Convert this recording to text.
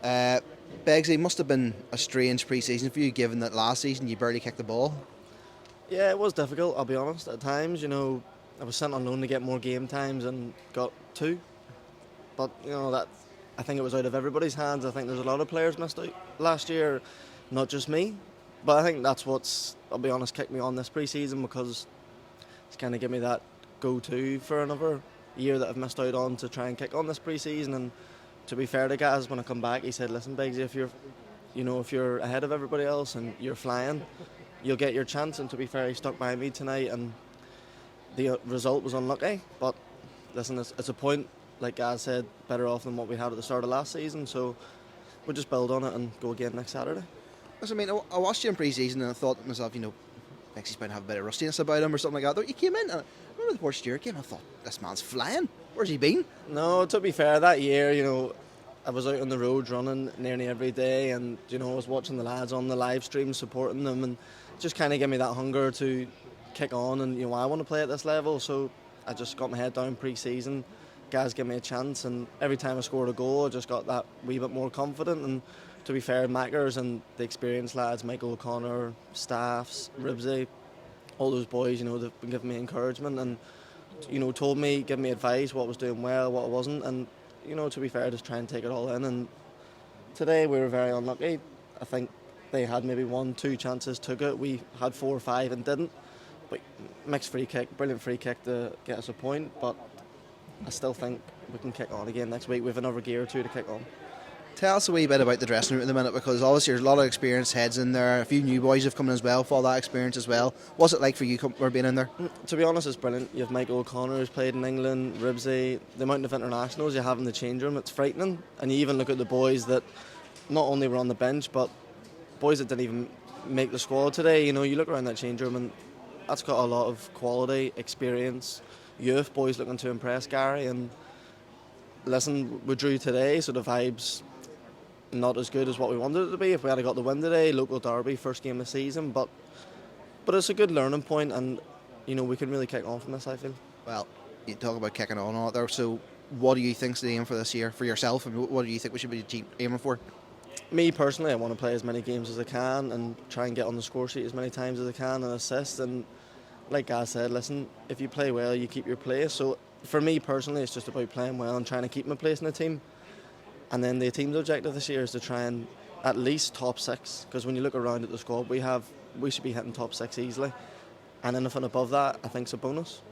Uh, Begsy, must have been a strange pre-season for you, given that last season you barely kicked the ball. Yeah, it was difficult, I'll be honest. At times, I was sent on loan to get more game times and got 2. But, that I think it was out of everybody's hands. I think there's a lot of players missed out last year, not just me. But I think that's what's, I'll be honest, kicked me on this pre-season, because it's kind of given me that go-to for another year that I've missed out on to try and kick on this pre-season. And to be fair to Gaz, when I come back, he said, listen, Biggsy, if you're ahead of everybody else and you're flying, you'll get your chance. And to be fair, he stuck by me tonight, and the result was unlucky. But listen, it's a point, like Gaz said, better off than what we had at the start of last season. So we'll just build on it and go again next Saturday. I mean, I watched you in pre-season and I thought to myself, Bexy's bound to have a bit of rustiness about him or something like that. Though you came in, and I remember the first year I came, I thought, this man's flying. Where's he been? No, to be fair, that year, I was out on the road running nearly every day, and I was watching the lads on the live stream, supporting them, and just kind of gave me that hunger to kick on. And I want to play at this level, so I just got my head down pre-season. Guys gave me a chance, and every time I scored a goal, I just got that wee bit more confident. And to be fair, Mackers and the experienced lads, Michael O'Connor, Staffs, Ribsy, all those boys, they've been giving me encouragement and told me, giving me advice, what was doing well, what wasn't. And to be fair, just try and take it all in. And today we were very unlucky. I think they had maybe 1-2 chances, took it. We had 4 or 5 and didn't. But mixed free kick, brilliant free kick to get us a point. But I still think we can kick on again next week. We have another gear or 2 to kick on. Tell us a wee bit about the dressing room at the minute, because obviously there's a lot of experienced heads in there. A few new boys have come in as well, for all that experience as well. What's it like for you being in there? To be honest, it's brilliant. You have Michael O'Connor, who's played in England, Ribsy, the amount of internationals you have in the change room, it's frightening. And you even look at the boys that not only were on the bench, but boys that didn't even make the squad today. You look around that change room and that's got a lot of quality, experience, youth, boys looking to impress Gary. And listen, we drew today, so the vibes not as good as what we wanted it to be. If we had got the win today, local derby, first game of the season, but it's a good learning point, and we can really kick on from this, I feel. Well, you talk about kicking on out there, so what do you think's the aim for this year for yourself, and what do you think we should be aiming for? Me personally, I want to play as many games as I can and try and get on the score sheet as many times as I can and assist. And like I said, listen, if you play well, you keep your place. So for me personally, it's just about playing well and trying to keep my place in the team. And then the team's objective this year is to try and at least top 6, because when you look around at the squad we should be hitting top 6 easily. And anything above that, I think, is a bonus.